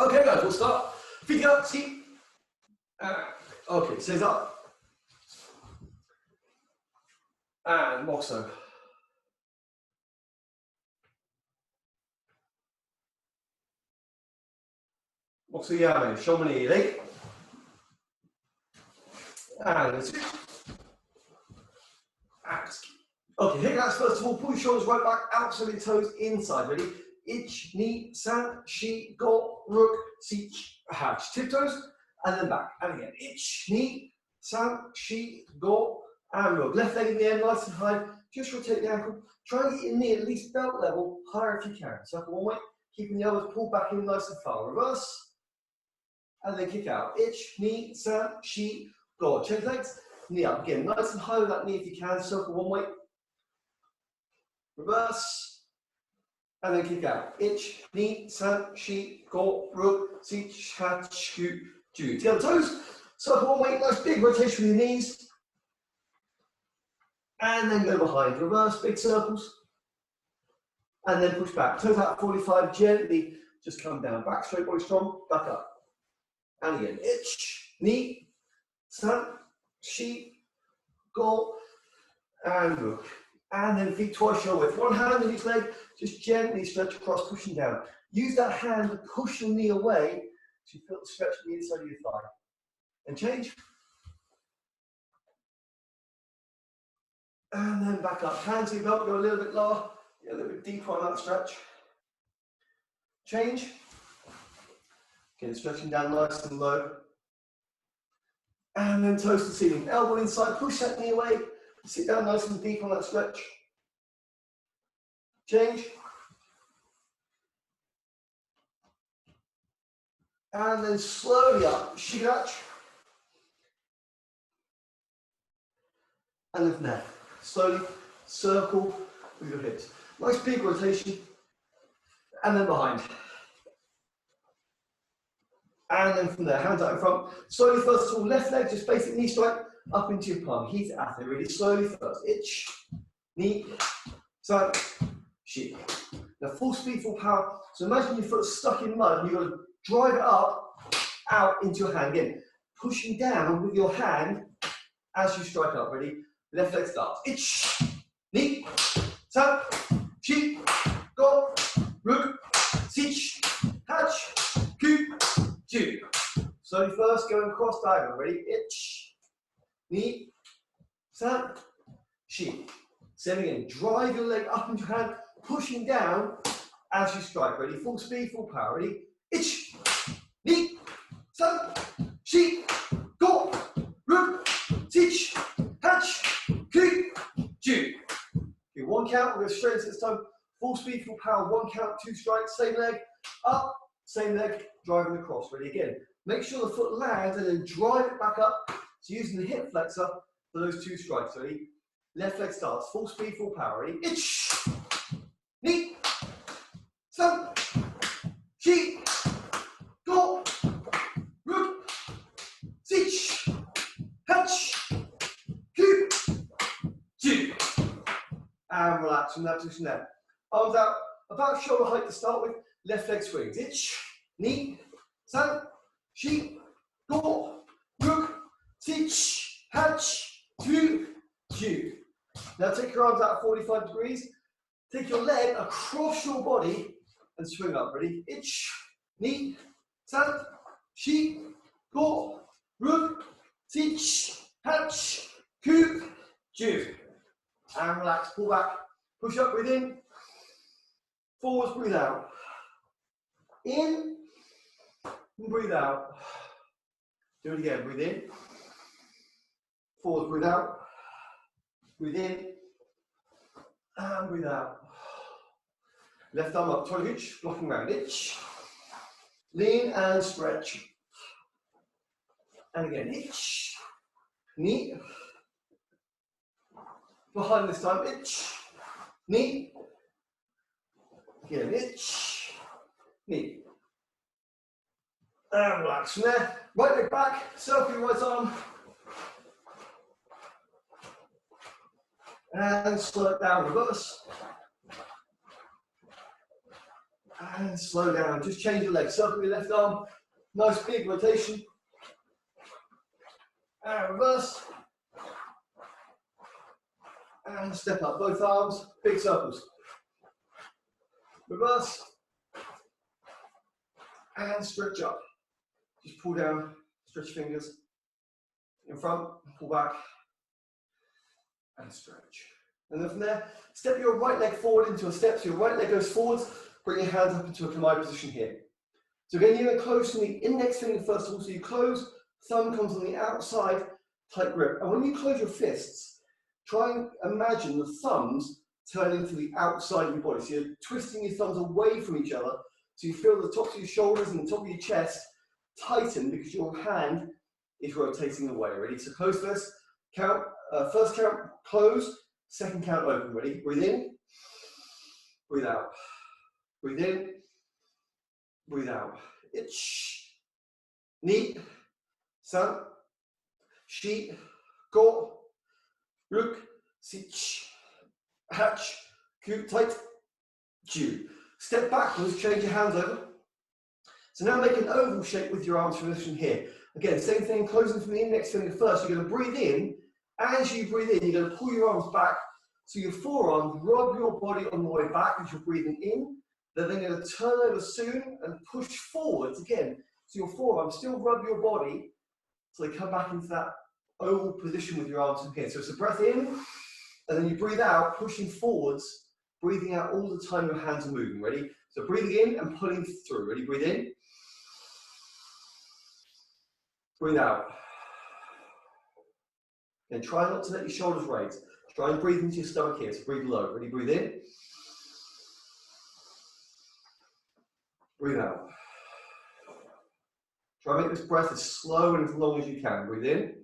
Okay, guys, we'll start. Feet up, ski. Okay, stays up. And Moxo. Moxo Yame, Shomani, leg. And let's switch. And ski. Okay, hip guys, first of all, pull your shoulders right back, outside your toes, inside. Ready? Ich, ni, san, shi, go, rook, sich, hatch. Tiptoes, and then back. And again, ich, ni, san, shi, go, and rook. Left leg in the end, nice and high. Just rotate the ankle. Try and get your knee at least belt level, higher if you can. Circle one way, keeping the others pulled back in nice and far. Reverse, and then kick out. Ich, ni, san, shi, go. Change legs, knee up. Again, nice and high with that knee if you can. Circle one way. Reverse, and then kick out. Ich, ni, san, shi, go, rook, sich, hatch, scoot, ju. Together toes. Circle one way, nice big rotation with your knees. And then go behind. Reverse, big circles. And then push back. Toes out 45, gently just come down. Back straight, body strong, back up. And again. Ich, ni, san, shi, go, and rook. And then feet twice your width. One hand on each leg, just gently stretch across, pushing down. Use that hand to push your knee away so you feel the stretch on the inside of your thigh. And change. And then back up. Hands to your belt, go a little bit lower, get a little bit deeper on that stretch. Change. Again, stretching down nice and low. And then toes to the ceiling. Elbow inside, push that knee away. Sit down nice and deep on that stretch. Change. And then slowly up, shigatch. And then from there, slowly circle with your hips. Nice big rotation. And then behind. And then from there, hands out in front. Slowly first of all, left leg, just basic knee strike. Up into your palm, heat it at it really slowly first. Ich, ni, san, shi. Now full speed, full power. So imagine your foot stuck in mud and you've got to drive it up, out into your hand. Again, pushing down with your hand as you strike up. Ready? Left leg starts. Ich, ni, san, shi, go, rook, sich, hatch, ku, ju. Slowly first, going across diagonal. Ready? Ich, ni, san, shi. Same again, drive your leg up into your hand, pushing down as you strike. Ready? Full speed, full power. Ready? Ich, ni, san, shi, go, rook, sich, hatch, ku, ju. Okay, one count, we're going to straight into this time. Full speed, full power, one count, two strikes, same leg, up, same leg, driving across. Ready? Again, make sure the foot lands and then drive it back up. So using the hip flexor for those two strikes. Ready? Left leg starts. Full speed, full power. Ready? Ich, ni, san, shi, go, rook, sich, hatch, ku, ju. And relax from that position there. Arms out, about shoulder height to start with. Left leg swings. Ich, ni, san, shi, go, rook, sich, hatch, ku, ju. Now take your arms out at 45 degrees. Take your leg across your body and swing up. Ready? Ich, ni, san, shi, go, rook, sich, hatch, ku, ju. And relax, pull back. Push up, breathe in. Forwards, breathe out. In, and breathe out. Do it again, breathe in. Forwards, breathe out. Breathe in. And breathe out. Left arm up, toe hitch, blocking round. Ich. Lean and stretch. And again, ich. Knee. Behind this time, ich. Knee. Again, ich. Knee. And relax from there. Right leg back, circle your right arm. And slow it down, reverse. And slow down, just change your leg, circle your left arm, nice big rotation. And reverse. And step up, both arms, big circles. Reverse. And stretch up. Just pull down, stretch fingers. In front, pull back. And stretch. And then from there, step your right leg forward into a step. So your right leg goes forwards, bring your hands up into a Kamai position here. So again, you're going to close from the index finger first of all. So you close, thumb comes on the outside, tight grip. And when you close your fists, try and imagine the thumbs turning to the outside of your body. So you're twisting your thumbs away from each other. So you feel the tops of your shoulders and the top of your chest tighten because your hand is rotating away. Ready? So close first. Count. First count, close. Second count, open. Ready? Breathe in. Breathe out. Breathe in. Breathe out. Ich. Ni. San. Shi. Go. Ruk. Sich. Hatch. Ku. Tight. Ju. Step backwards, change your hands over. So now make an oval shape with your arms position here. Again, same thing, closing from the index finger first. You're going to breathe in. As you breathe in, you're going to pull your arms back. So your forearms rub your body on the way back as you're breathing in. They're then going to turn over soon and push forwards again. So your forearms still rub your body. So they come back into that oval position with your arms from here. So it's a breath in, and then you breathe out, pushing forwards. Breathing out all the time your hands are moving. Ready? So breathing in and pulling through. Ready? Breathe in. Breathe out. And try not to let your shoulders raise. Try and breathe into your stomach here. So breathe low. Ready? Breathe in. Breathe out. Try and make this breath as slow and as long as you can. Breathe in.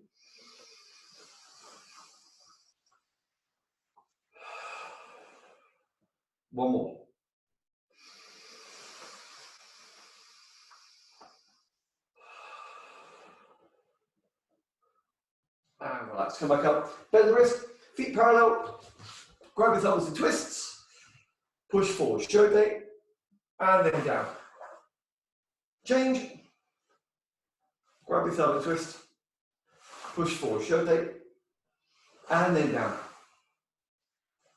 One more. And relax. Come back up. Bend the wrist. Feet parallel. Grab your thumbs and twists. Push forward. Shote. And then down. Change. Grab your thumb and twist. Push forward. Shote. And then down.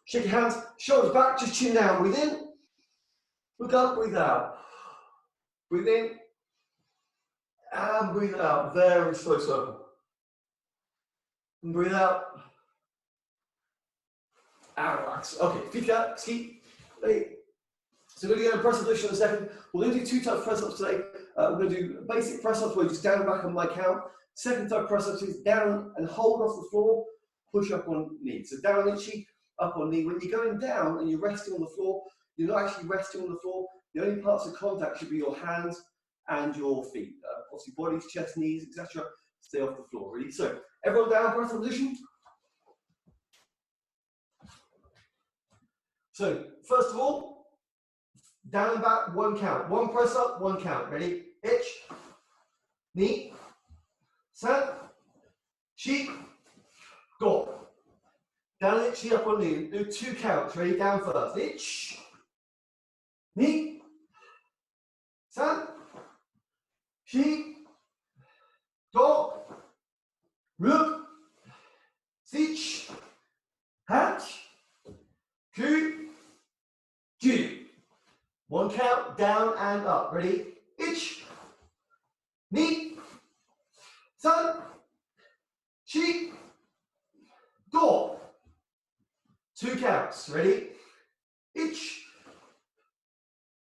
Shake your hands, shoulders back, just chin down. Breathe in, look up, breathe out. Breathe in, and breathe out. Very slow circle. And breathe out. And relax. Okay, feet out, ski. So we're going to go to press up position in a second. We're going to do 2 types of press ups today. We're going to do basic press ups where you just down and back on my count. Second type of press ups is down and hold off the floor, push up on knee. So down itchy. Up on knee. When you're going down and you're resting on the floor, you're not actually resting on the floor. The only parts of contact should be your hands and your feet. Obviously, bodies, chest, knees, etc. Stay off the floor. Ready? So, everyone down, press up position. So, first of all, down and back, 1 count. 1 press up, 1 count. Ready? Ich, ni, san, shi, go. Down itchy up on knee. Do 2 counts. Ready? Down first. Ich, ni, san, shi, go, ruk, sich, hatch, ku, ju. 1 count. Down and up. Ready? Ich, ni, san, shi, go. 2 counts. Ready? Ich,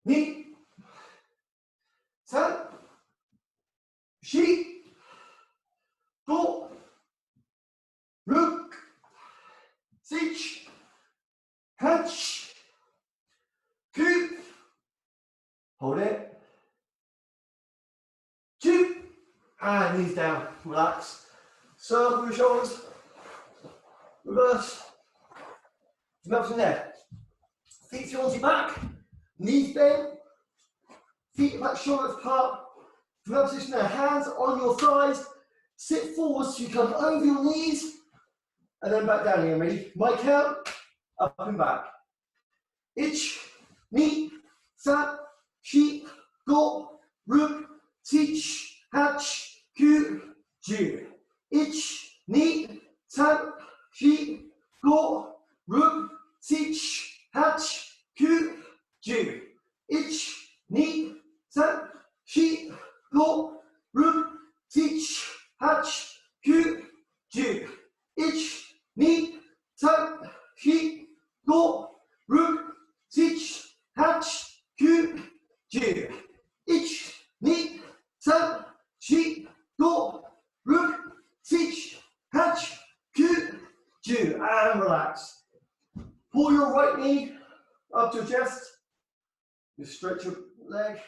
ni, san, shi, go, ruk, sich, hatch, ku. Hold it. Ju. And knees down. Relax. Circle your shoulders. Reverse. Come from there. Feet towards your back. Knees bent. Feet back, shoulders apart. From that position there, hands on your thighs. Sit forward so you come over your knees. And then back down again. Ready? My count. Up and back. Ich, ni, san, shi, go, ruk, teach, hatch, ku, ju. Ich, ni, tan, shi, go, ruk, teach, hatch, ku, ju. Ich, ni, tan, shi, go, ruk, teach, hatch, ku, ju. Ich, ni, tan, shi, go, ruk, teach, hatch, ku, ju. Ich, ni, tan, shi, go, ruk, teach, hatch, ku, ju. And relax. Pull your right knee up to your chest. You stretch your leg.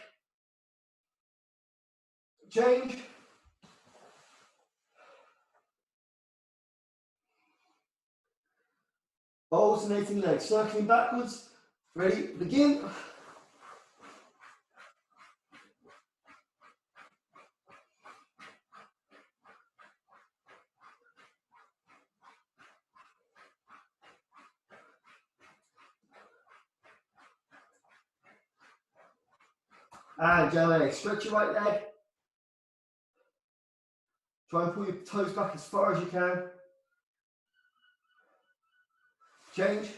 Change. Alternating legs, circling backwards. Ready? Begin. And Joey, stretch your right leg. Try and pull your toes back as far as you can. Change.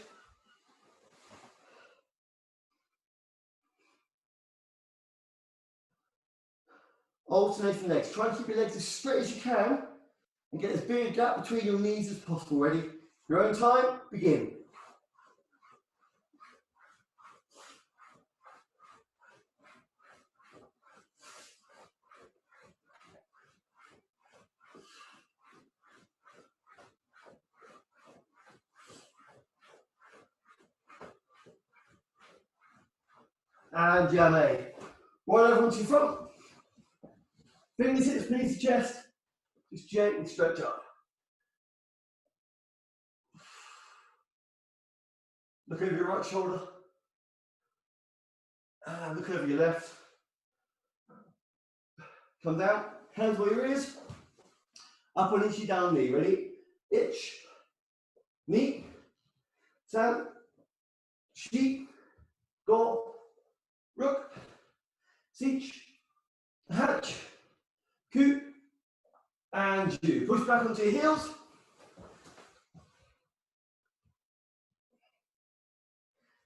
Alternating legs. Try and keep your legs as straight as you can and get as big a gap between your knees as possible. Ready? Your own time, begin. And Jamie. Right over onto your front. Fingertips beneath the chest. Just gently stretch up. Look over your right shoulder. And look over your left. Come down. Hands by your ears. Up on each down knee. Ready? Ich. Ni. San. Shi. Go. Ruk. Sich. Hatch. Ku. And ju. Push back onto your heels.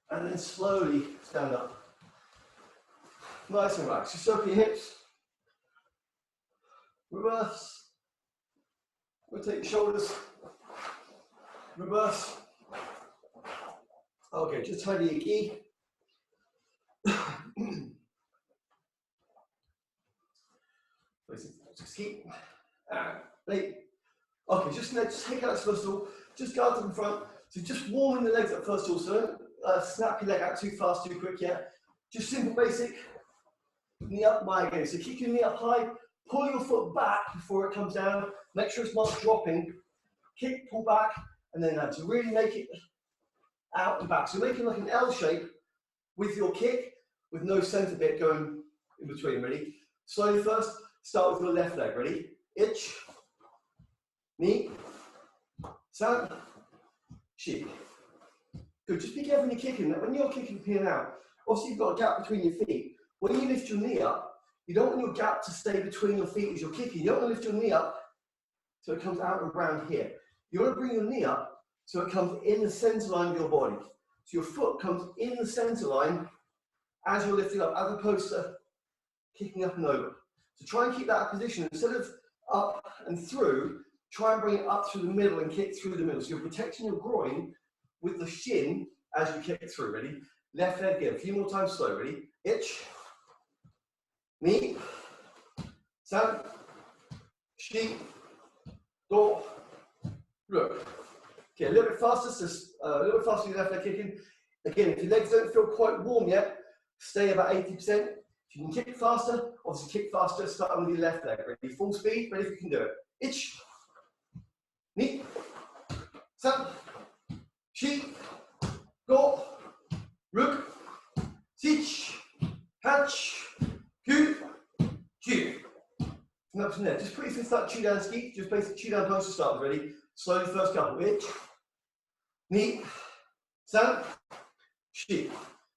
And then slowly stand up. Nice and relaxed. Just open your hips. Reverse. Rotate your shoulders. Reverse. Okay, just tidy your gi. Just keep. Okay, just take out first of all. Just guard to the front. So just warming the legs up first of all. So don't snap your leg out too fast, too quick yet. Just simple, basic. Knee up, my again. So keep your knee up high. Pull your foot back before it comes down. Make sure it's not dropping. Kick, pull back, and then to really make it out and back. So making like an L shape with your kick, with no center bit going in between. Ready? Slowly first. Start with your left leg. Ready? Ich. Ni. San. Shi. Good. Just be careful when you're kicking. When you're kicking pin out, obviously you've got a gap between your feet. When you lift your knee up, you don't want your gap to stay between your feet as you're kicking. You don't want to lift your knee up so it comes out around here. You want to bring your knee up so it comes in the center line of your body. So your foot comes in the center line as you're lifting up, as opposed to kicking up and over. So try and keep that position. Instead of up and through, try and bring it up through the middle and kick through the middle. So you're protecting your groin with the shin as you kick through. Ready? Left leg again. A few more times slow. Ready? Ich. Ni. San. Shi. Do. Look. Okay, a little bit faster. So a little bit faster with your left leg kicking. Again, if your legs don't feel quite warm yet, stay about 80%. If you can kick faster, obviously kick faster, start with your left leg. Ready? Full speed, ready if you can do it. Ich. Ni. San. Shi. Go. Ruk. Sich. Hatch. Ku. Ju. And up from there. Just put your fist up, chew down ski. Just basic chew down pose to start with. Ready? Slowly first couple. Ich. Ni. San. Shi.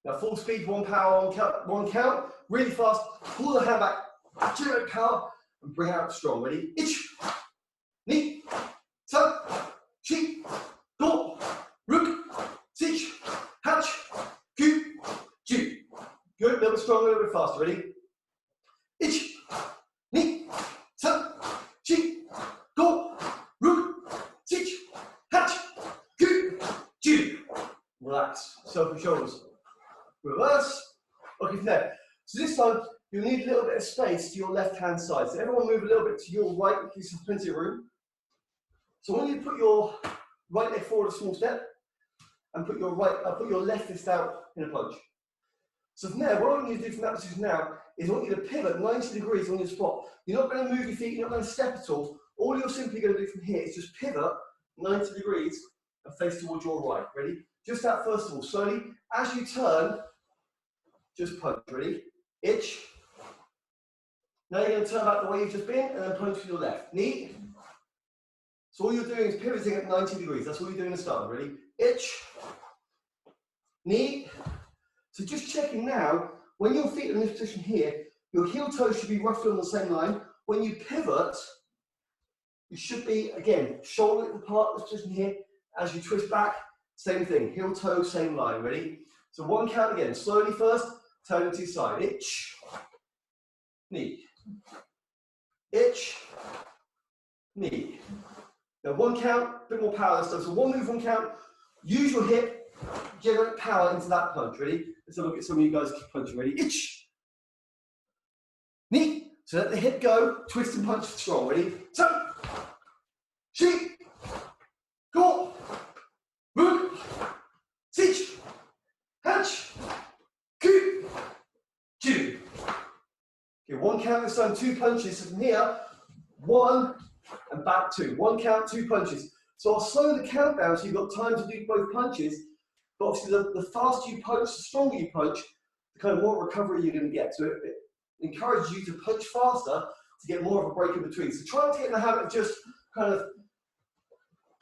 Now full speed, one power, one count, really fast. Pull the hand back, generate power, and bring out strong. Ready? Ich, ni, san, shi, do, ruk, sich, hatch, ku, ju. Good, a little bit stronger, a little bit faster. Ready? Ich, ni, san, shi, do, ruk, sich, hatch, ku, ju. Relax, open shoulders. Reverse. Okay, from there. So this time, you'll need a little bit of space to your left-hand side. So everyone move a little bit to your right, gives you plenty of room. So I want you to put your right leg forward a small step, and put your left fist out in a punch. So from there, what I want you to do from that position now is I want you to pivot 90 degrees on your spot. You're not going to move your feet, you're not going to step at all. All you're simply going to do from here is just pivot 90 degrees and face towards your right. Ready? Just that first of all, slowly. As you turn, just punch. Ready? Ich. Now you're going to turn back the way you've just been and then punch to your left. Knee. So all you're doing is pivoting at 90 degrees. That's all you're doing to start. Ready? Ich. Knee. So just checking now, when your feet are in this position here, your heel toes should be roughly on the same line. When you pivot, you should be, again, shoulder width apart, this position here. As you twist back, same thing. Heel toe, same line. Ready? So one count again. Slowly first, turn to your side. Ich. Knee. Ich. Knee. Now one count, a bit more power this time. So one move, one count. Use your hip, generate power into that punch. Ready? Let's have a look at some of you guys keep punching. Ready? Ich. Knee. So let the hip go, twist and punch strong. Ready? So. Shi. Go. Ruk. Sich. Hatch. Ku. Ju. Okay, one count this time, two punches. So from here, one and back two. One count, two punches. So I'll slow the count down so you've got time to do both punches. But obviously, the faster you punch, the stronger you punch, the kind of more recovery you're going to get. So it encourages you to punch faster to get more of a break in between. So try not to get in the habit of just kind of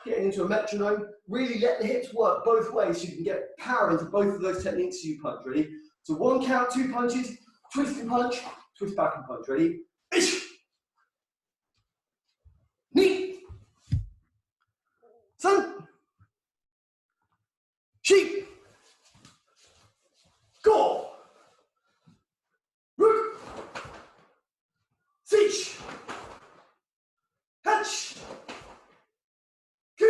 getting into a metronome. Really let the hips work both ways so you can get power into both of those techniques you punch. Ready? So one count, two punches, twist and punch, twist back and punch. Ready? Ich. Knee. San. Shi. Go. Ruk. Sich. Hatch. Ku.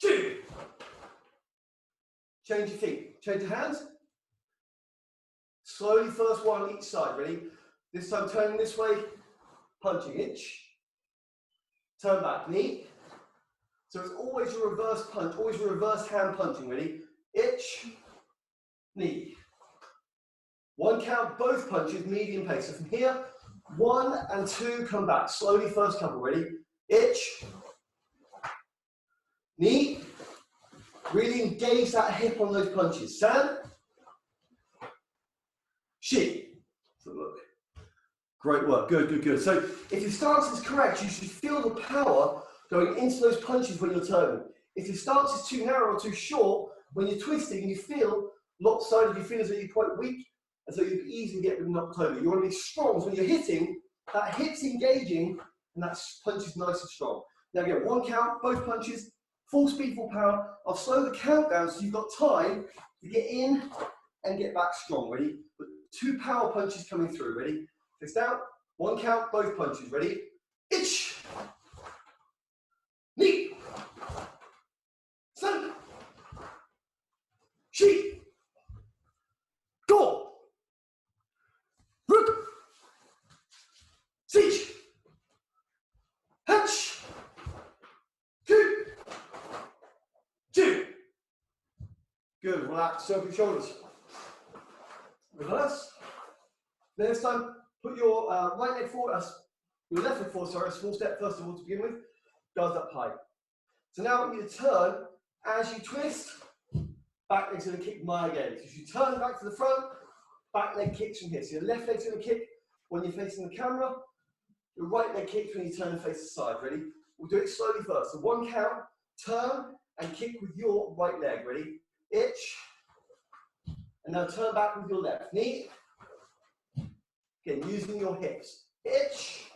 Ju. Change your feet. Change your hands. Slowly, first one on each side. Ready? This time turning this way, punching. Ich. Turn back. Knee. So it's always a reverse punch, always a reverse hand punching. Ready? Ich. Knee. One count, both punches, medium pace. So from here, one and two, come back. Slowly, first couple. Ready? Ich. Knee. Really engage that hip on those punches. San. Shi. So look. Great work. Good, good, good. So if your stance is correct, you should feel the power going into those punches when you're turning. If your stance is too narrow or too short, when you're twisting and you feel lopsided, you feel as though you're quite weak, as though you could easily get knocked over. You want to be strong. So when you're hitting, that hip's engaging and that punch is nice and strong. Now again, one count, both punches, full speed, full power. I'll slow the count down so you've got time to get in and get back strong. Ready? But two power punches coming through. Ready? Fist out. One count, both punches. Ready? Ich. Knee. San. Shi. Go. Ruk. Sich. Hatch. Ku. Ju. Good. Relax. Circle your shoulders. Reverse. Then this time, put your right leg forward, your left leg forward, sorry, a small step first of all to begin with. Guards up high. So now I want you to turn. As you twist, back leg's going to kick my again. So if you turn back to the front, back leg kicks from here. So your left leg's going to kick when you're facing the camera. Your right leg kicks when you turn and face the side. Ready? We'll do it slowly first. So one count, turn and kick with your right leg. Ready? Ich. And now turn back with your left knee. Again, using your hips. Itch,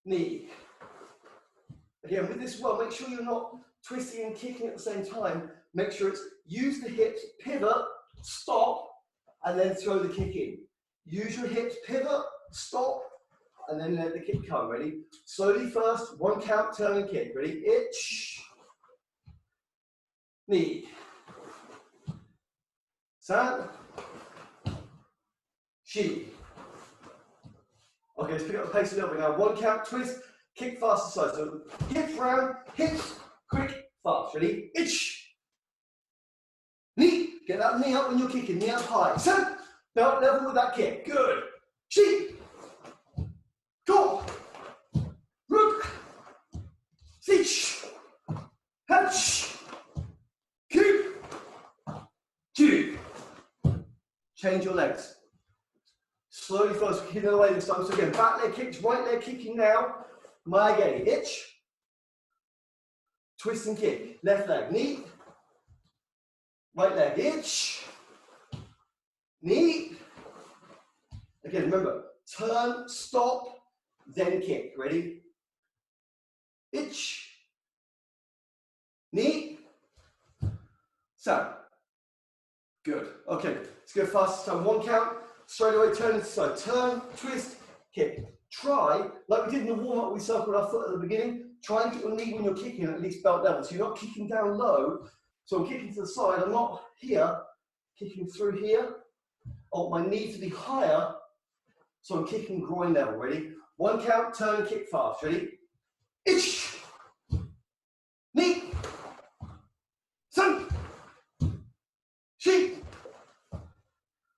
knee. Again, with this one, make sure you're not twisting and kicking at the same time. Make sure it's use the hips, pivot, stop, and then throw the kick in. Use your hips, pivot, stop, and then let the kick come. Ready? Slowly first, 1 count, turn and kick. Ready? Itch, knee. San, shi. Okay, let's pick up the pace a little bit now. 1 count, twist, kick fast aside. So hips round, hips, quick, fast. Ready? Itch, knee. Get that knee up when you're kicking, knee up high. San, belt level with that kick. Good. Shi, go, rook, sich, hatch, kick, two. Change your legs. Slowly first, kicking it away this time. So again, back leg kicks, right leg kicking now. Maege, itch, twist and kick. Left leg, knee, right leg, itch, knee. Again, remember, turn, stop, then kick. Ready? Itch, knee, so. Good. Okay, let's go fast. So 1 count, straight away, turn to the side. Turn, twist, kick. Try, like we did in the warm-up, we circled our foot at the beginning. Try and get your knee when you're kicking at least belt level. So you're not kicking down low. So I'm kicking to the side. I'm not here, kicking through here. I want my knee to be higher. So I'm kicking groin level. Ready? 1 count, turn, kick fast. Ready? Itch, knee, san, shi,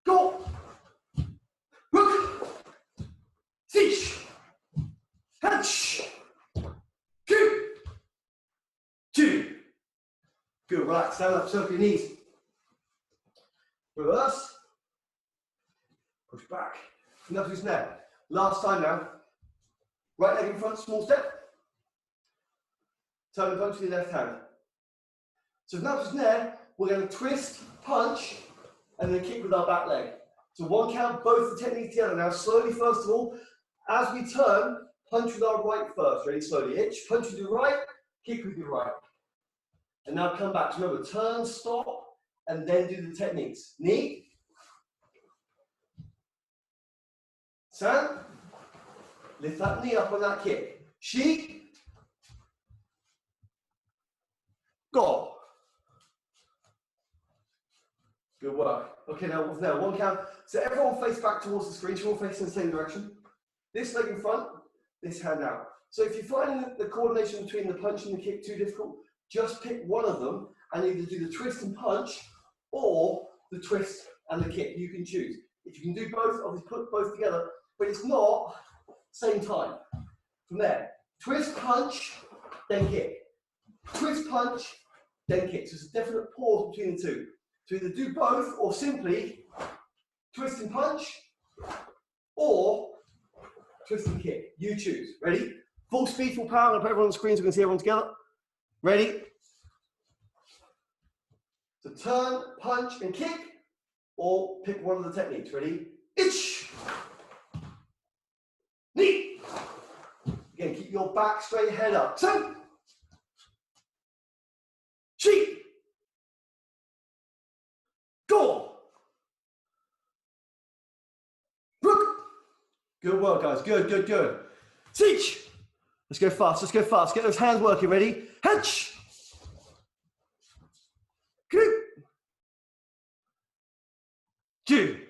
go, rook, sich, hatch, kick, two. Good, relax, stand up, circle your knees. Reverse, push back, enough to snap. Last time now, right leg in front, small step, turn and punch with your left hand. So now to snare, we're going to twist, punch, and then kick with our back leg. So 1 count, both the techniques together. Now slowly, first of all, as we turn, punch with our right first. Ready? Slowly. Itch, punch with your right, kick with your right. And now come back. So remember, turn, stop, and then do the techniques. Knee. San. Lift that knee up on that kick. Shi. Go. Good work. Okay, now 1 count. So everyone face back towards the screen, everyone facing the same direction. This leg in front, this hand out. So if you find the coordination between the punch and the kick too difficult, just pick one of them and either do the twist and punch or the twist and the kick. You can choose. If you can do both, obviously put both together, but it's not same time. From there, twist, punch, then kick. Twist, punch, then kick. So it's a definite pause between the two. To either do both or simply twist and punch or twist and kick. You choose. Ready? Full speed, full power. I'm going to put everyone on the screen so we can see everyone together. Ready? So turn, punch, and kick, or pick one of the techniques. Ready? Itch, knee. Again, keep your back straight, head up. So, shi, go, rook. Good work, guys. Good, good, good. Sich. Let's go fast. Let's go fast. Get those hands working. Ready? Hatch. Good. Two.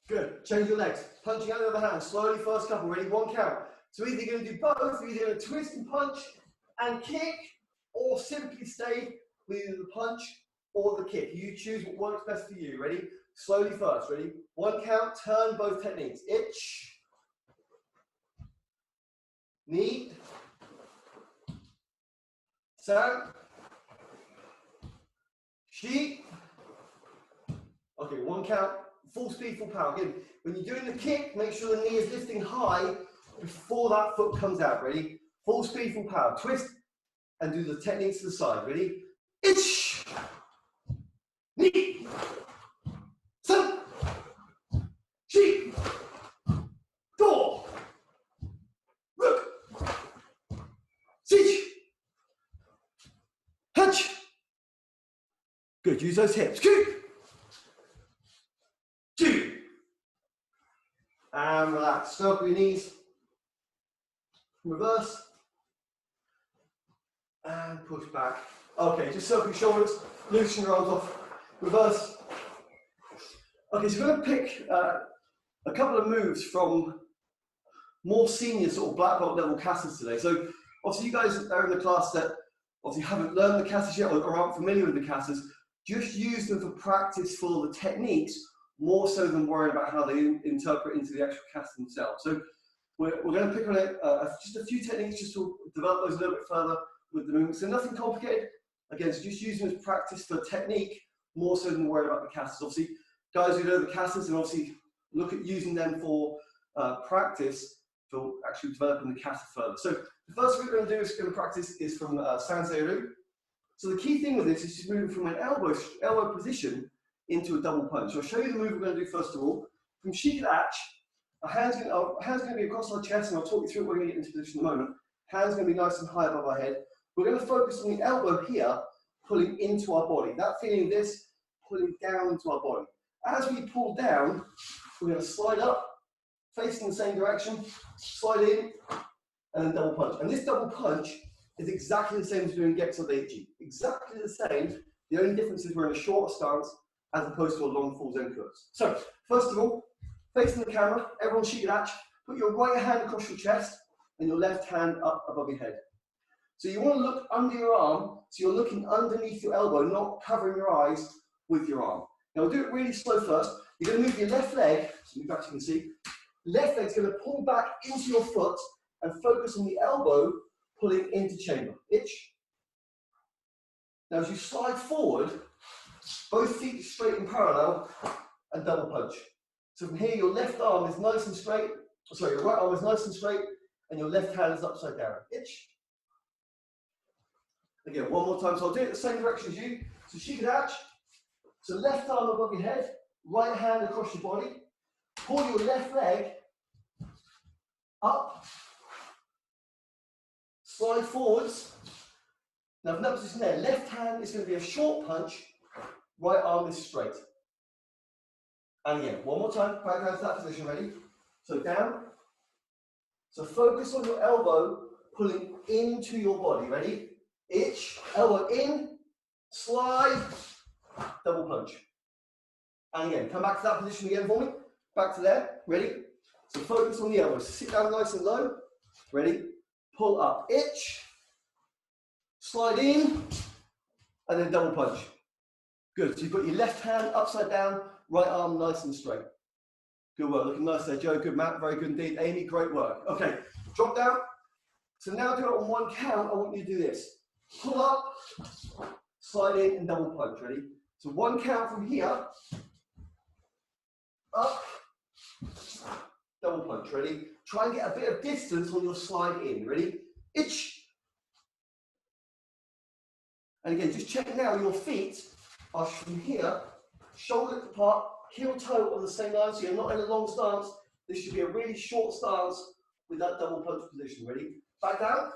Good. Change your legs. Punching out the other hand. Slowly, first couple. Ready? 1 count. So either you're going to do both, you're either going to twist and punch and kick, or simply stay with either the punch or the kick. You choose what works best for you. Ready? Slowly first. Ready? 1 count. Turn both techniques. Itch. Knee. San. Shi. Okay, 1 count. Full speed, full power. Again, when you're doing the kick, make sure the knee is lifting high before that foot comes out. Ready? Full speed, full power. Twist and do the techniques to the side. Ready? Itch. Ni. San. Shi. Do. Ruk. Sich. Hutch. Good, use those hips. Two. Two. And relax. Circle your knees. Reverse. And push back. Okay, just circle your shoulders. Loosen your arms off. Reverse. Okay, so we're going to pick a couple of moves from more senior sort of black belt level katas today. So obviously you guys are in the class that obviously haven't learned the katas yet or aren't familiar with the katas. Just use them for practice for the techniques more so than worrying about how they interpret into the actual kata themselves. So we're going to pick on it, just a few techniques just to develop those a little bit further with the movements. So nothing complicated. Again, so just use them as practice for technique more so than worrying about the katas. Obviously, guys who know the katas and obviously look at using them for practice for actually developing the kata further. So the first thing we're going to do is going to practice is from Sansei-ryu. So the key thing with this is just moving from an elbow position into a double punch. So I'll show you the move we're going to do first of all. From Shikadachi, our hand's going to be across our chest, and I'll talk you through it. We're going to get into position in a moment. Hand's going to be nice and high above our head. We're going to focus on the elbow here, pulling into our body. That feeling of this, pulling down into our body. As we pull down, we're going to slide up, facing the same direction, slide in, and then double punch. And this double punch is exactly the same as doing Getsu Daichi. Exactly the same. The only difference is we're in a shorter stance as opposed to a long full Zenkuts. So, first of all, facing the camera, everyone Shikadachi, put your right hand across your chest and your left hand up above your head. So you want to look under your arm, so you're looking underneath your elbow, not covering your eyes with your arm. Now we'll do it really slow first. You're going to move your left leg, so move back so you can see. Left leg's going to pull back into your foot and focus on the elbow pulling into chamber. Itch. Now as you slide forward, both feet straight and parallel and double punch. So from here, your left arm is nice and straight. Sorry, your right arm is nice and straight, and your left hand is upside down. Itch. Again, one more time. So I'll do it the same direction as you. So Shikadachi. So left arm above your head, right hand across your body. Pull your left leg up. Slide forwards. Now, from that position there, left hand is going to be a short punch, right arm is straight. And again, one more time, back down to that position, ready? So down. So focus on your elbow pulling into your body, ready? Itch, elbow in, slide, double punch. And again, come back to that position again for me. Back to there, ready? So focus on the elbow, sit down nice and low, ready? Pull up, itch, slide in, and then double punch. Good, so you've got your left hand upside down, right arm nice and straight. Good work, looking nice there, Joe. Good, Matt, very good indeed. Amy, great work. Okay, drop down. So now do it on one count. I want you to do this. Pull up, slide in, and double punch. Ready? So one count from here. Up, double punch. Ready? Try and get a bit of distance on your slide in. Ready? Itch. And again, just check now your feet are from here, shoulder apart, heel toe on the same line, so you're not in a long stance. This should be a really short stance with that double punch position. Ready? Back down.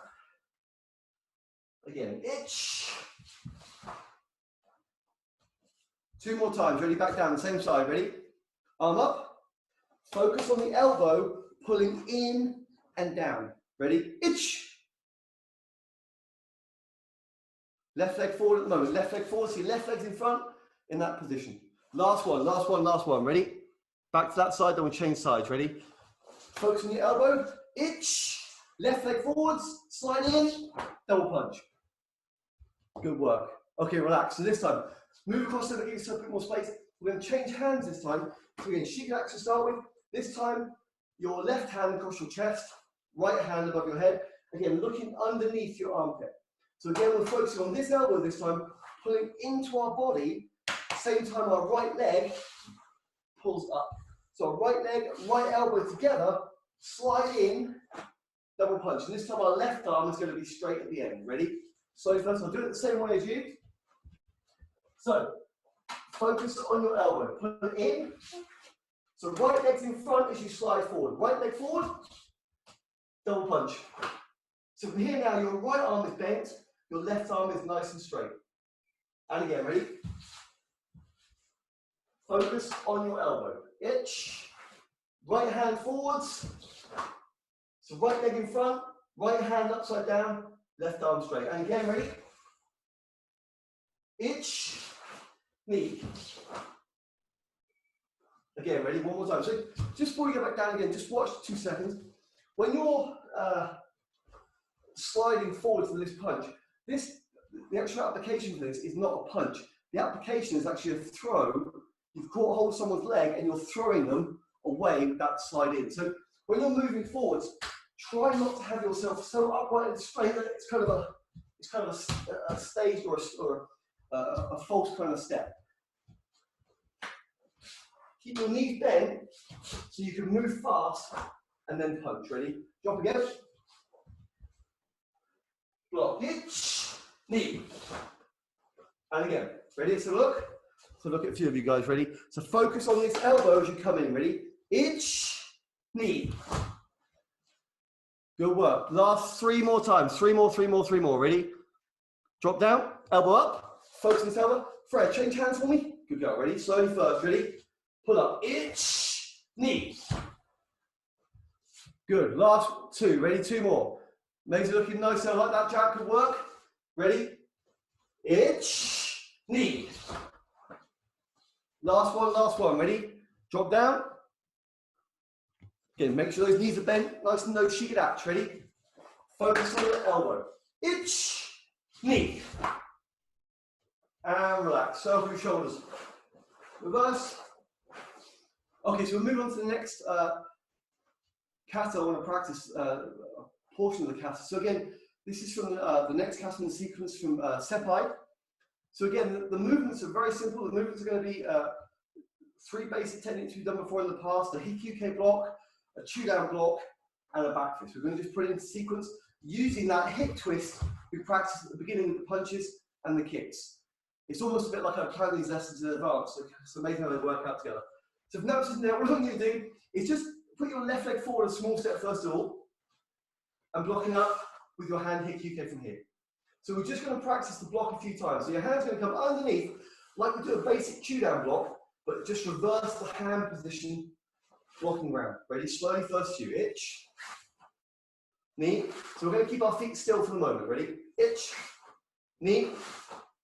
Again, itch. Two more times. Ready? Back down, the same side. Ready? Arm up. Focus on the elbow, pulling in and down. Ready? Itch. Left leg forward at the moment. Left leg forward, so your left leg's in front in that position. Last one, last one, last one. Ready? Back to that side, then we'll change sides. Ready? Focus on your elbow. Itch. Left leg forwards. Slide in. Double punch. Good work. Okay, relax. So this time, move across so that gives yourself a bit more space. We're going to change hands this time. So again, Shikadachi to start with. This time, your left hand across your chest, right hand above your head. Again, looking underneath your armpit. So again, we're focusing on this elbow this time, pulling into our body. Same time, our right leg pulls up. So right leg, right elbow together, slide in, double punch. And this time, our left arm is going to be straight at the end. Ready? So first, I'll do it the same way as you. So Focus on your elbow. Put it in. So right leg's in front as you slide forward. Right leg forward. Double punch. So from here now, your right arm is bent. Your left arm is nice and straight. And again, ready? Focus on your elbow. Itch. Right hand forwards. So right leg in front. Right hand upside down. Left arm straight. And again, ready? Itch. Knee. Again, ready? One more time. So just before you go back down again, just watch 2 seconds. When you're sliding forward to this punch, the actual application for this is not a punch. The application is actually a throw. You've caught hold of someone's leg and you're throwing them away with that slide in. So when you're moving forwards, try not to have yourself so upright and straight that it's kind of a staged or a false kind of step. Keep your knees bent so you can move fast and then punch. Ready? Drop again. Block. Hitch. Knee. And again. Ready? So look at a few of you guys. Ready? So focus on this elbow as you come in. Ready? Itch. Knee. Good work. Last 3 more times. 3 more. Ready? Drop down. Elbow up. Focus on this elbow. Fred, change hands for me. Good go. Ready? Slowly first. Ready? Pull up. Itch. Knee. Good. Last 2. Ready? 2 more. Legs are looking nice. So like that, Jack. Good work. Ready? Itch. Knee. Last one. Ready? Drop down. Again, make sure those knees are bent. Nice and no cheated abs. Ready? Focus on your elbow. Itch. Knee. And relax. Circle your shoulders. Reverse. Okay, so we'll move on to the next kata. I want to practice a portion of the kata. So again, this is from the next kata in the sequence from Seppai. So again, the movements are very simple. The movements are going to be 3 basic techniques we've done before in the past: a Hikyuke block, a Chudan block, and a back fist. We're going to just put it into sequence using that hip twist we practiced at the beginning with the punches and the kicks. It's almost a bit like I plan these lessons in advance. So it's amazing how they work out together. So now, what I'm going to do is just put your left leg forward a small step first of all, and blocking up with your hand Hikyuke from here. So we're just going to practice the block a few times. So your hand's going to come underneath, like we do a basic Chudan block, but just reverse the hand position, blocking round. Ready? Slowly first few. Itch. Knee. So we're going to keep our feet still for the moment. Ready? Itch. Knee.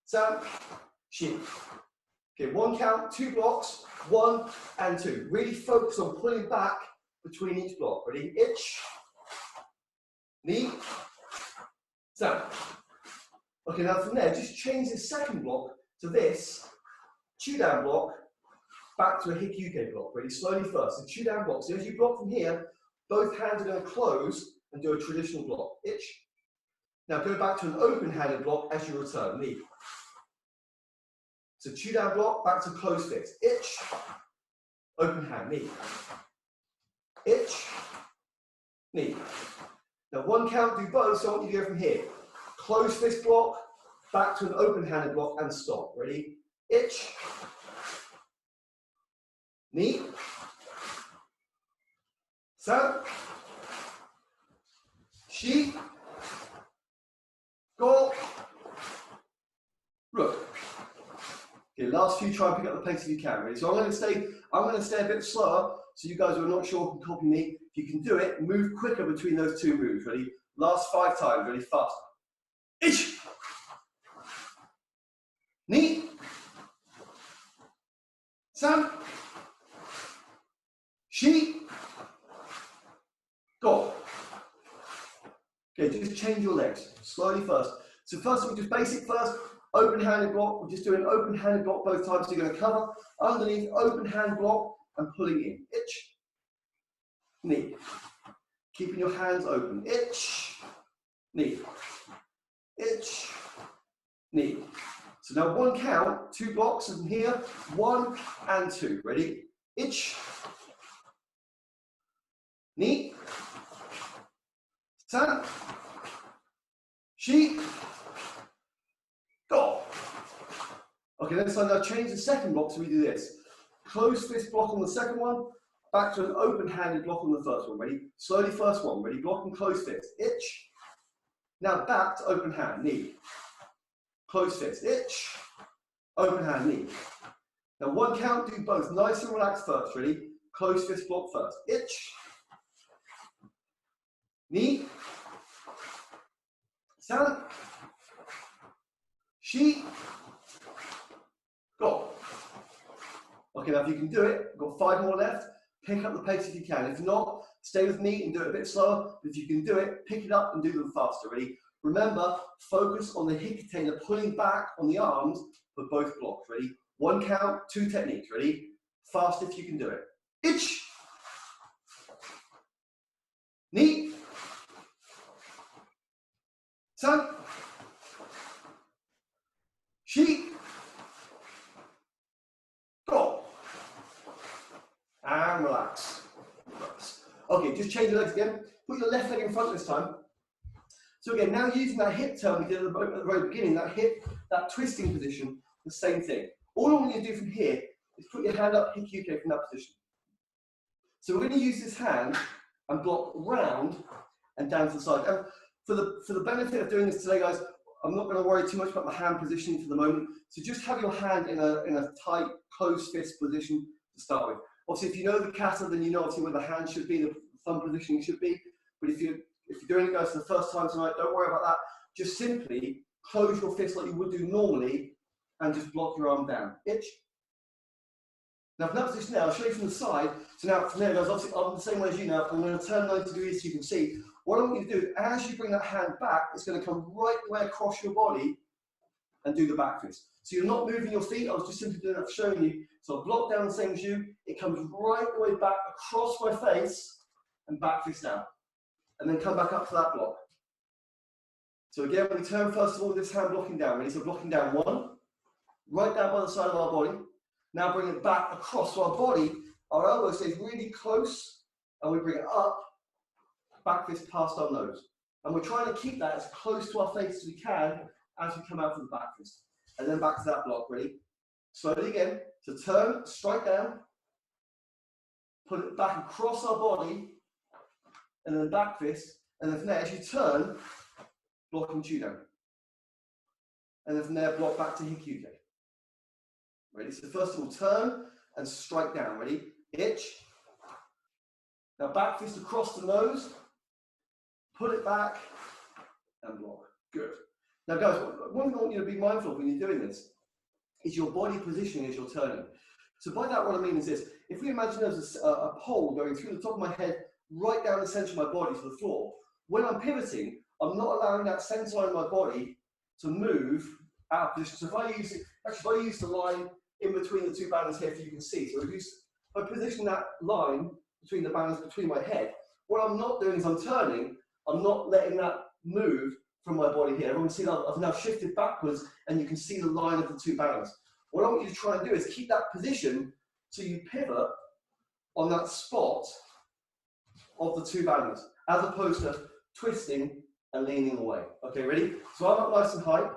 San. Shin. Okay, 1 count, 2 blocks, 1 and 2. Really focus on pulling back between each block. Ready? Itch. Knee. San. Okay, now from there, just change the second block to this Chudan block back to a Hikyuke block. Ready? Slowly first. So Chudan block. So as you block from here, both hands are going to close and do a traditional block. Itch. Now go back to an open-handed block as you return. Knee. So Chudan block, back to closed fist. Itch. Open hand. Knee. Itch. Knee. Now 1 count, do both, so I want you to go from here. Closed fist block, back to an open-handed block and stop. Ready? Itch. Knee. San. Shi. Go. Look. Okay, last few, try and pick up the pace if you can. Ready? So I'm going to stay a bit slower, so you guys who are not sure can copy me. If you can do it, move quicker between those 2 moves. Ready? Last 5 times. Ready? Fast. Itch. Knee. San. Shi. Go. Okay, just change your legs slowly first. So first we'll just basic first. Open-handed block. We're just doing an open-handed block both times. So you're going to cover underneath, open hand block, and pulling in. Itch. Knee. Keeping your hands open. Itch. Knee. Itch. Knee. So now 1 count, 2 blocks from here. 1 and 2. Ready? Itch. Knee. San. Shi. Go. Okay, Okay, then so now change the second block, so we do this. Closed fist block on the second one, back to an open-handed block on the first one. Ready? Slowly, first one. Ready? Block and close fist. Itch. Now back to open hand, knee. Close fist. Itch. Open hand, knee. Now one count, do both. Nice and relaxed first. Ready? Close fist block first. Itch. Knee. Stand. Shi. Go. Okay, now if you can do it, we've got 5 more left. Pick up the pace if you can. If not, stay with me and do it a bit slower. But if you can do it, pick it up and do them faster. Ready? Remember, focus on the hip container, pulling back on the arms for both blocks. Ready? 1 count, 2 techniques. Ready? Fast if you can do it. Itch. Knee. San. Shi. Go. And relax. Okay, just change your legs again. Put your left leg in front this time. So again, now using that hip turn we did at the very beginning, that hip, that twisting position, the same thing. All I want you to do from here is put your hand up, Hikkyuke from that position. So we're going to use this hand and block round and down to the side. And for the benefit of doing this today, guys, I'm not going to worry too much about my hand positioning for the moment. So just have your hand in a tight, closed fist position to start with. Obviously, if you know the kata, then you know obviously where the hand should be, the thumb positioning should be. But if you're doing it, guys, for the first time tonight, don't worry about that. Just simply close your fist like you would do normally and just block your arm down. Itch. Now, from that position there, I'll show you from the side. So now, from there, guys, obviously, I'm the same way as you now. I'm going to turn 90 degrees so you can see. What I want you to do, as you bring that hand back, it's going to come right the way across your body and do the back fist. So you're not moving your feet. I was just simply doing that, showing you. So I'll block down the same as you. It comes right the way back across my face and back fist down. And then come back up to that block. So again, we turn first of all this hand blocking down. Ready? So blocking down 1, right down by the side of our body. Now bring it back across to our body. Our elbow stays really close, and we bring it up, back fist past our nose. And we're trying to keep that as close to our face as we can as we come out from the back fist. And then back to that block. Ready? Slowly again. So turn, strike down, put it back across our body, and then back fist, and then from there, as you turn, block and chew down. And then from there, block back to Hikkyuke. Ready? So first of all, turn and strike down. Ready? Itch. Now back fist across the nose, put it back, and block. Good. Now guys, one thing I want you to be mindful of when you're doing this is your body positioning as you're turning. So by that, what I mean is this. If we imagine there's a pole going through the top of my head, right down the center of my body to the floor, when I'm pivoting, I'm not allowing that center line of my body to move out of position. So if I use the line in between the 2 banners here, if you can see, so if I position that line between the banners between my head, what I'm not doing is I'm turning, I'm not letting that move from my body here. Everyone can see that I've now shifted backwards and you can see the line of the 2 banners. What I want you to try and do is keep that position so you pivot on that spot of the 2 banners, as opposed to twisting and leaning away. Okay, ready? So I'm up nice and high.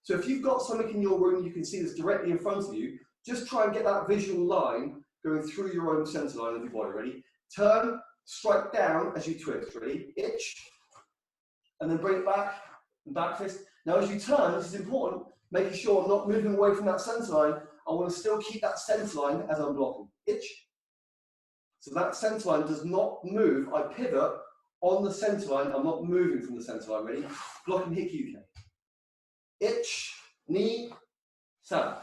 So if you've got something in your room, you can see this directly in front of you, just try and get that visual line going through your own center line of your body. Ready? Turn, strike down as you twist. Ready? Itch. And then bring it back and back fist. Now as you turn, this is important, making sure I'm not moving away from that center line. I want to still keep that center line as I'm blocking. Itch. So that center line does not move. I pivot on the center line. I'm not moving from the center line. Ready? Blocking Hikkyuke. Itch, knee, san.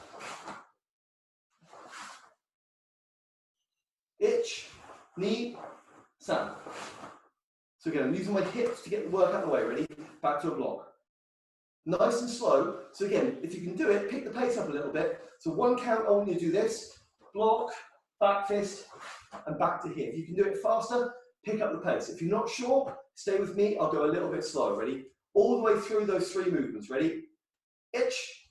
Itch, knee, san. So again, I'm using my hips to get the work out of the way. Ready? Back to a block. Nice and slow. So again, if you can do it, pick the pace up a little bit. So 1 count, I want you to do this. Block, back fist, and back to here. If you can do it faster, pick up the pace. If you're not sure, stay with me. I'll go a little bit slower. Ready? All the way through those 3 movements. Ready? Itch.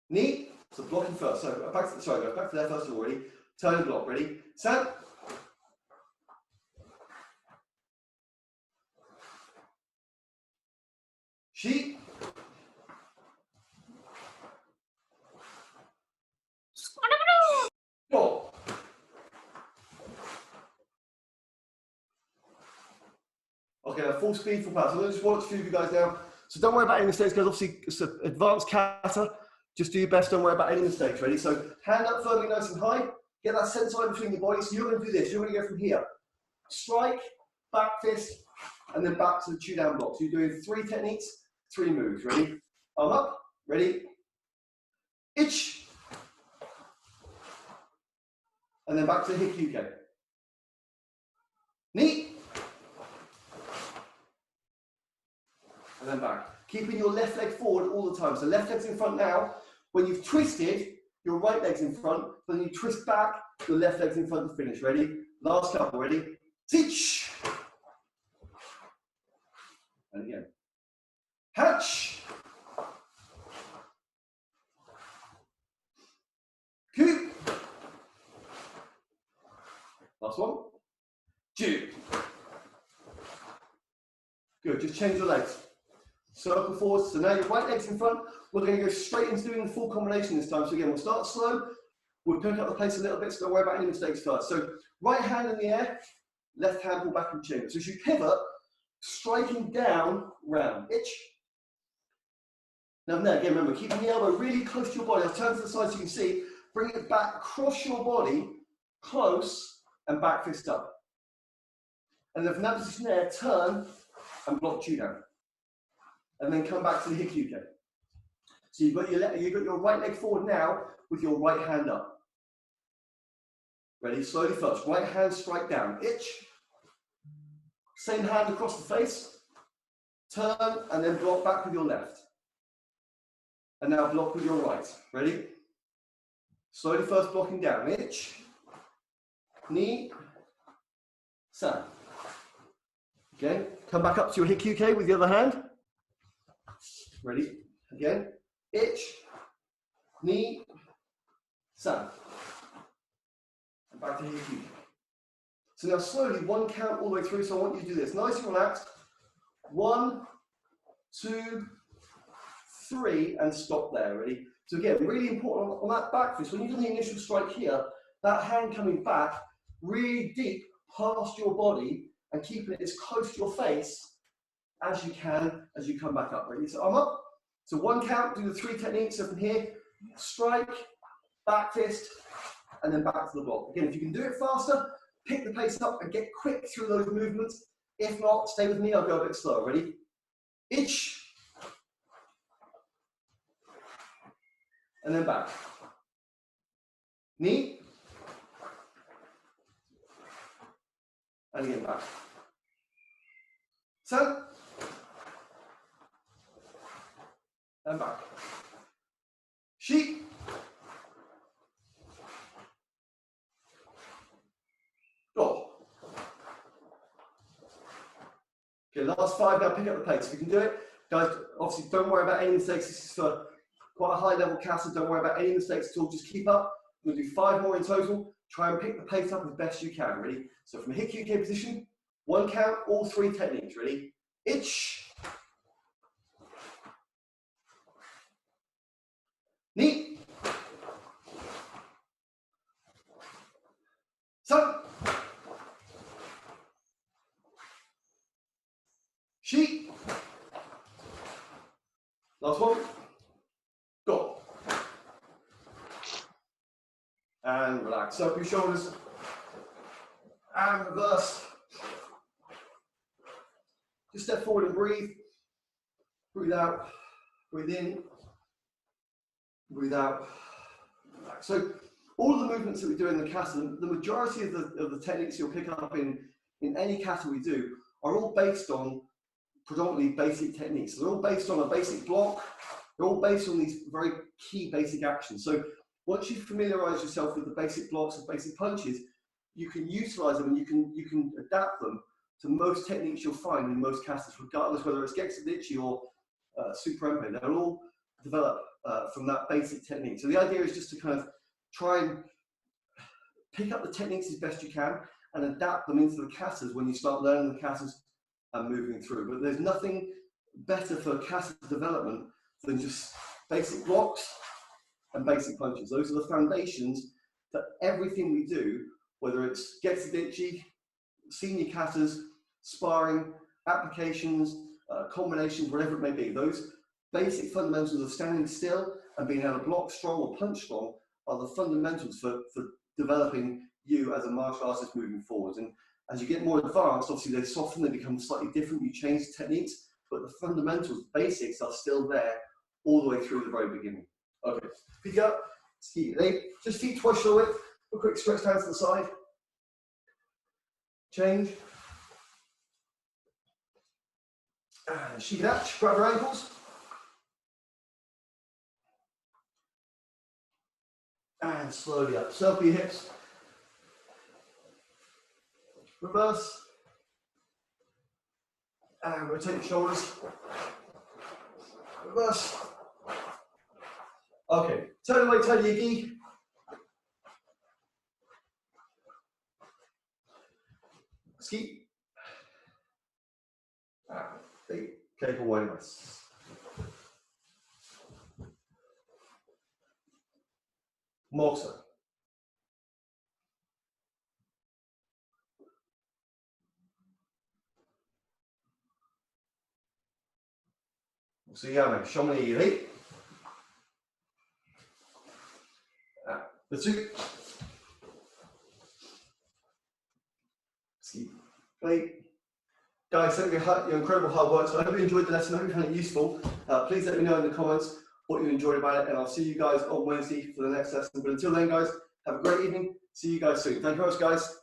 Knee. So blocking first. So back to there first of all. Ready? Turn and block. Ready? San. Sheep. Go. Okay, now full speed, full power. So I'm going to just watch a few of you guys now. So don't worry about any mistakes, guys. Obviously, it's an advanced kata. Just do your best. Don't worry about any mistakes. Ready? So hand up firmly, nice and high. Get that sense line between your bodies. So you're going to do this. You're going to go from here. Strike, back fist, and then back to the two down block. So you're doing 3 techniques, 3 moves. Ready? Arm up. Ready? Itch. And then back to the Hikyuke. Knee. And then back. Keeping your left leg forward all the time. So left leg's in front now. When you've twisted, your right leg's in front. When you twist back, your left leg's in front to finish. Ready? Last couple. Ready? Teach. And again. Hatch. Coup. Last one. Ju. Good. Just change your legs. Circle forward. So now your right leg's in front. We're going to go straight into doing the full combination this time. So again, we'll start slow. We'll pick up the pace a little bit, so don't worry about any mistakes first. So right hand in the air, left hand pull back and chin. So as you pivot, striking down, round, itch. Now again, remember, keeping the elbow really close to your body. I'll turn to the side so you can see. Bring it back across your body, close, and back fist up. And then from that position there, turn and block you down. And then come back to the Hikyuke. So you've got your right leg forward now with your right hand up. Ready? Slowly first. Right hand strike down. Itch. Same hand across the face. Turn and then block back with your left. And now block with your right. Ready? Slowly first blocking down. Itch. Knee. San. Okay. Come back up to your Hikyuke with the other hand. Ready? Again. Itch. Knee. San. And back to Hikyuke. So now slowly, one count all the way through. So I want you to do this. Nice and relaxed. 1, 2, 3, and stop there. Ready? So again, really important on that back fist. When you've done the initial strike here, that hand coming back really deep past your body and keeping it as close to your face as you can as you come back up. Ready? So I'm up. So one count, do the 3 techniques. So from here, strike, back fist, and then back to the block. Again, if you can do it faster, pick the pace up and get quick through those movements. If not, stay with me, I'll go a bit slower. Ready? Itch. And then back. Knee. And again back. San. And back. Sheep. Go. Okay, last 5 now, pick up the pace. If you can do it, guys, obviously don't worry about any mistakes. This is for quite a high level kata. Don't worry about any mistakes at all. Just keep up. We'll do 5 more in total. Try and pick the pace up as best you can. Ready? So from a Hikyuke position, 1 count, all 3 techniques. Ready? Itch. Knee. San. Sheep. Last one. Go. And relax. Up your shoulders. And reverse. Just step forward and breathe. Breathe out. Breathe in. Breathe out. Relax. So all of the movements that we do in the kata, the majority of the techniques you'll pick up in any kata we do are all based on predominantly basic techniques. So they're all based on a basic block. They're all based on these very key basic actions. So once you familiarize yourself with the basic blocks and basic punches, you can utilize them and you can adapt them to most techniques you'll find in most katas, regardless whether it's Geksubichi or Super Empe. They'll all develop from that basic technique. So the idea is just to kind of try and pick up the techniques as best you can and adapt them into the katas when you start learning the katas and moving through. But there's nothing better for kata development than just basic blocks and basic punches. Those are the foundations for everything we do, whether it's Getsudichi, senior katas, sparring, applications, combinations, whatever it may be. Those basic fundamentals of standing still and being able to block strong or punch strong are the fundamentals for developing you as a martial artist moving forward. And as you get more advanced, obviously they soften, they become slightly different, you change the techniques, but the fundamentals, basics are still there all the way through the very beginning. Okay, feet up, ski. Just feet twice your width, a quick stretch down to the side. Change. And shigatch, grab your ankles. And slowly up, circle your hips. Reverse. And rotate your shoulders. Reverse. Okay, turn away, turn your gi. Ski. And keiko warimasu. Moxa. Suyame, shomoni iri. Batsu. Ski. Play. Guys, thank you for your incredible hard work. So I hope you enjoyed the lesson. I hope you found it useful. Please let me know in the comments what you enjoyed about it, and I'll see you guys on Wednesday for the next lesson. But until then, guys, have a great evening. See you guys soon. Thank you very much, guys.